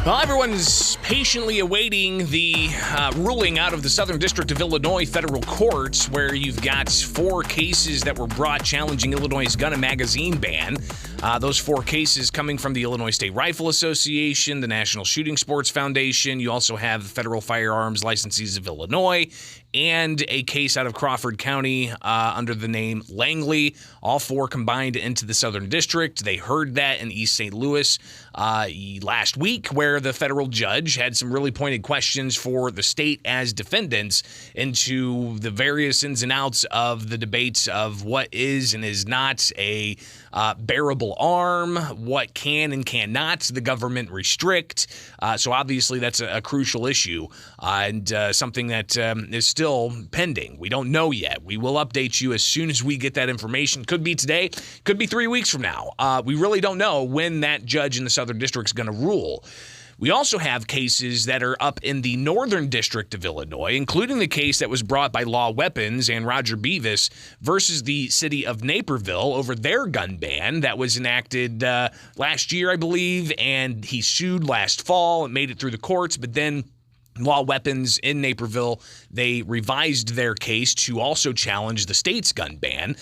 Well, everyone's patiently awaiting the ruling out of the Southern District of Illinois federal courts, where you've got 4 cases that were brought challenging Illinois' gun and magazine ban. Those 4 cases coming from the Illinois State Rifle Association, the National Shooting Sports Foundation. You also have the Federal Firearms Licensees of Illinois, and a case out of Crawford County under the name Langley. All 4 combined into the Southern District. They heard that in East St. Louis last week, where the federal judge had some really pointed questions for the state as defendants into the various ins and outs of the debates of what is and is not a bearable arm, what can and cannot the government restrict. So obviously that's a crucial issue and something that is still pending. We don't know yet. We will update you as soon as we get that information. Could be today, could be 3 weeks from now. We really don't know when that judge in the Southern District is going to rule. We also have cases that are up in the Northern District of Illinois, including the case that was brought by Law Weapons and Roger Beavis versus the city of Naperville over their gun ban that was enacted last year, I believe, and he sued last fall and made it through the courts, but then Law Weapons in Naperville, they revised their case to also challenge the state's gun ban.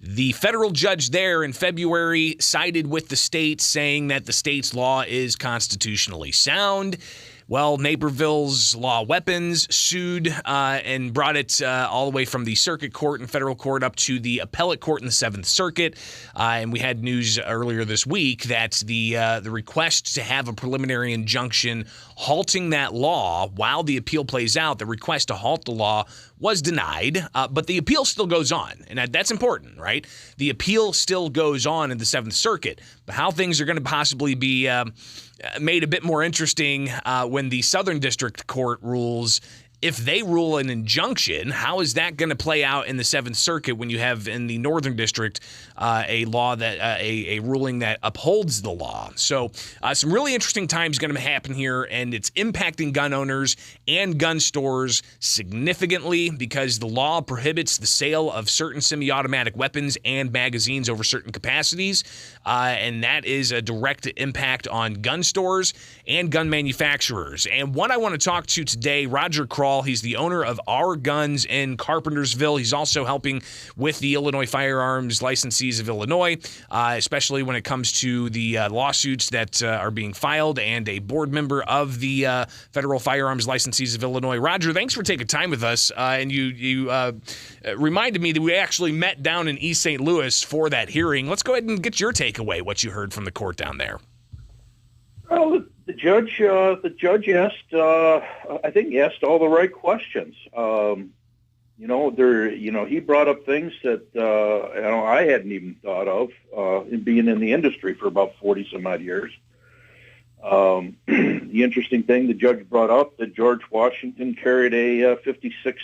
The federal judge there in February sided with the state, saying that the state's law is constitutionally sound. Well, Naperville's Law Weapons sued and brought it all the way from the circuit court and federal court up to the appellate court in the 7th Circuit. And we had news earlier this week that the request to have a preliminary injunction halting that law while the appeal plays out, the request to halt the law was denied, but the appeal still goes on. And that's important, right? The appeal still goes on in the 7th Circuit. But how things are going to possibly be made a bit more interesting when the Southern District Court rules. If they rule an injunction, how is that going to play out in the 7th Circuit when you have in the Northern District a law that a ruling that upholds the law? So some really interesting times going to happen here, and it's impacting gun owners and gun stores significantly because the law prohibits the sale of certain semi-automatic weapons and magazines over certain capacities, and that is a direct impact on gun stores and gun manufacturers. And what I want to talk to today, Roger Krahl. He's the owner of Our Guns in Carpentersville. He's also helping with the Illinois Firearms Licensees of Illinois, especially when it comes to the lawsuits that are being filed, and a board member of the Federal Firearms Licensees of Illinois. Roger, thanks for taking time with us. And you reminded me that we actually met down in East St. Louis for that hearing. Let's go ahead and get your takeaway, what you heard from the court down there. Well, the judge asked, I think he asked all the right questions. He brought up things that I hadn't even thought of, in being in the industry for about 40 some odd years. The interesting thing the judge brought up that George Washington carried a 56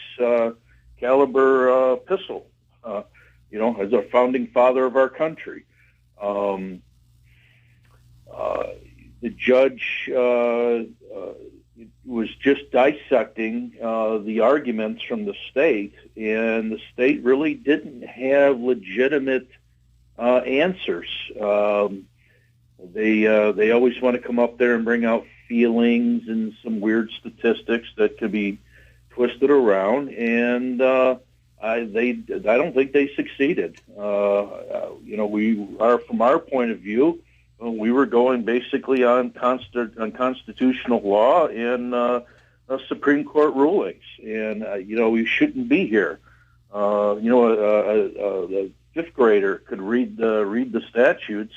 caliber pistol, as a founding father of our country. The judge was just dissecting the arguments from the state, and the state really didn't have legitimate answers. They always want to come up there and bring out feelings and some weird statistics that could be twisted around, and I don't think they succeeded. From our point of view, we were going basically on constitutional law and Supreme Court rulings, and we shouldn't be here. A 5th grader could read the statutes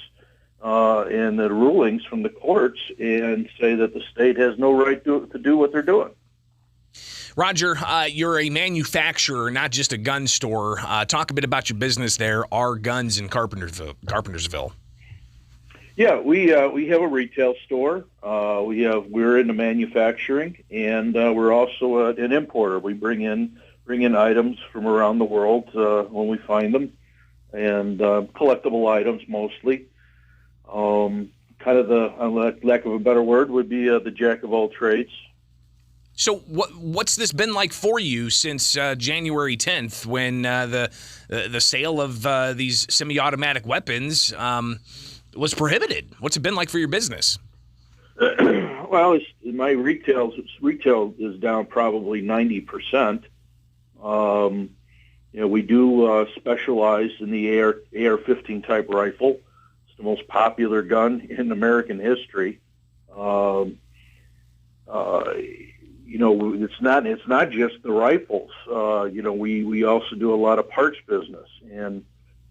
and the rulings from the courts and say that the state has no right to do what they're doing. Roger, you're a manufacturer, not just a gun store. Talk a bit about your business there, Our Guns in Carpentersville. Yeah, we have a retail store. We're into manufacturing, and we're also an importer. We bring in items from around the world when we find them, and collectible items mostly. Kind of the lack of a better word would be the jack of all trades. So what's this been like for you since January 10th, when the sale of these semi-automatic weapons was prohibited? What's it been like for your business? Well, my retail is down probably 90%. We do specialize in the AR-15 type rifle. It's the most popular gun in American history. It's not just the rifles. We also do a lot of parts business, and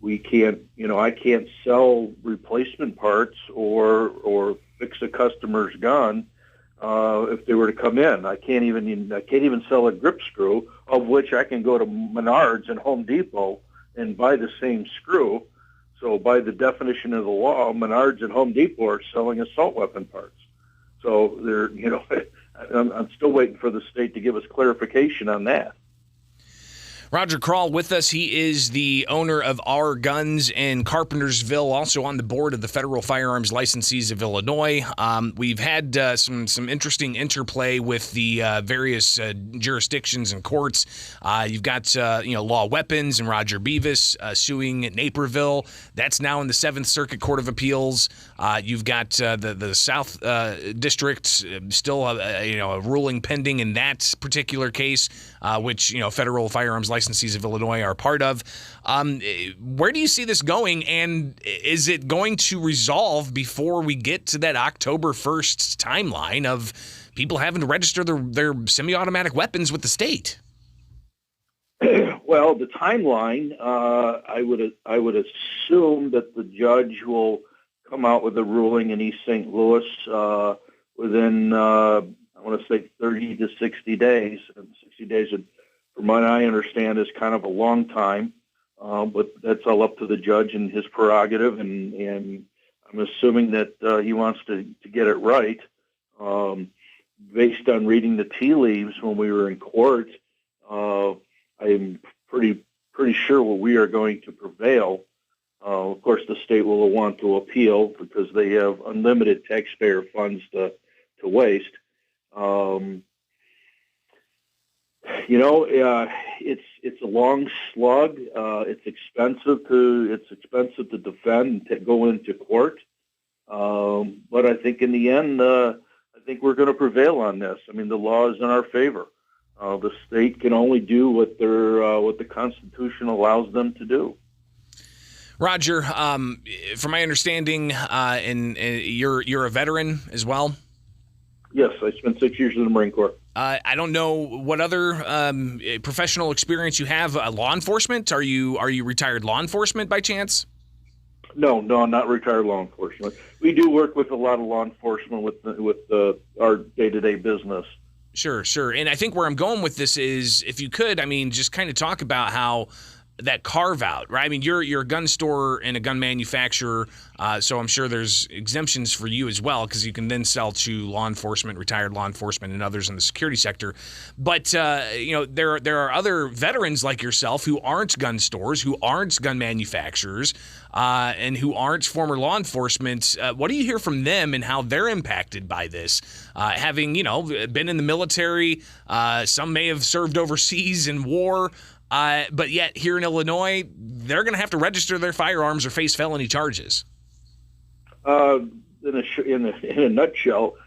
I can't sell replacement parts or fix a customer's gun if they were to come in. I can't even sell a grip screw, of which I can go to Menards and Home Depot and buy the same screw. So by the definition of the law, Menards and Home Depot are selling assault weapon parts. So I'm still waiting for the state to give us clarification on that. Roger Krahl with us. He is the owner of Our Guns in Carpentersville, also on the board of the Federal Firearms Licensees of Illinois. We've had some interesting interplay with the various jurisdictions and courts. You've got Law Weapons and Roger Beavis suing Naperville. That's now in the 7th Circuit Court of Appeals. You've got the South District still a ruling pending in that particular case, which Federal Firearms Licensees of Illinois are part of. Where do you see this going, and is it going to resolve before we get to that October 1st timeline of people having to register their semi-automatic weapons with the state? Well, the timeline, I would assume that the judge will come out with a ruling in East St. Louis within, I want to say 30 to 60 days. And 60 days, from what I understand, is kind of a long time, but that's all up to the judge and his prerogative, and I'm assuming that he wants to get it right. Based on reading the tea leaves when we were in court, I'm pretty sure we are going to prevail. Of course, the state will want to appeal because they have unlimited taxpayer funds to waste. It's a long slug. It's expensive to defend and to go into court. But I think in the end, I think we're going to prevail on this. I mean, the law is in our favor. The state can only do what the Constitution allows them to do. Roger, from my understanding, and you're a veteran as well. Yes, I spent 6 years in the Marine Corps. I don't know what other professional experience you have. Law enforcement? Are you retired law enforcement by chance? No, I'm not retired law enforcement. We do work with a lot of law enforcement with our day-to-day business. Sure. And I think where I'm going with this is, if you could, just kind of talk about how that carve out, right? I mean, you're a gun store and a gun manufacturer, so I'm sure there's exemptions for you as well, because you can then sell to law enforcement, retired law enforcement, and others in the security sector. But there are other veterans like yourself who aren't gun stores, who aren't gun manufacturers, and who aren't former law enforcement. What do you hear from them and how they're impacted by this? Having been in the military, some may have served overseas in war. But yet here in Illinois, they're going to have to register their firearms or face felony charges. In a nutshell,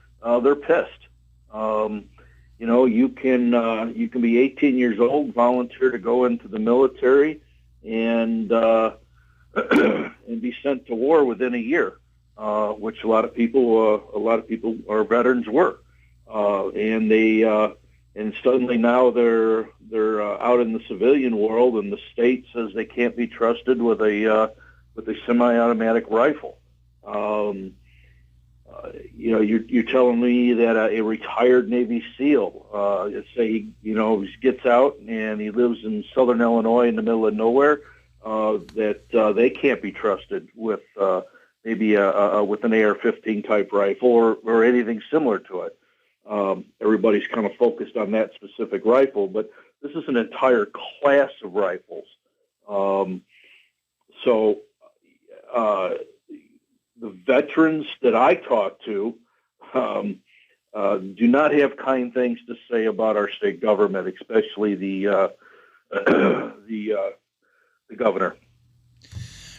they're pissed. You can be 18 years old, volunteer to go into the military, and and be sent to war within a year, which a lot of people our veterans were, and suddenly now they're out in the civilian world, and the state says they can't be trusted with a semi-automatic rifle. You're telling me that a retired Navy SEAL, say he gets out and he lives in Southern Illinois in the middle of nowhere, that they can't be trusted with maybe with an AR-15 type rifle or anything similar to it. Everybody's kind of focused on that specific rifle, but this is an entire class of rifles. The veterans that I talk to do not have kind things to say about our state government, especially the governor.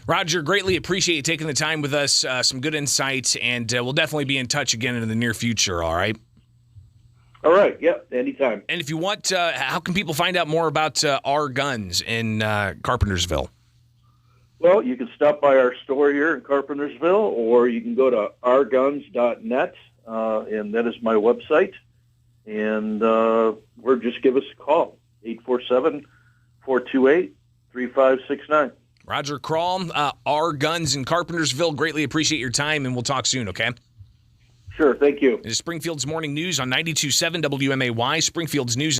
Roger, greatly appreciate you taking the time with us. Some good insights, and we'll definitely be in touch again in the near future, all right? All right. Yep. Anytime. And if you want, how can people find out more about our guns in Carpentersville? Well, you can stop by our store here in Carpentersville, or you can go to ourguns.net, and that is my website. And or just give us a call, 847-428-3569. Roger Krahl, Our Guns in Carpentersville. Greatly appreciate your time, and we'll talk soon, okay? Sure, thank you. This is Springfield's Morning News on 92.7 WMAY, Springfield's News.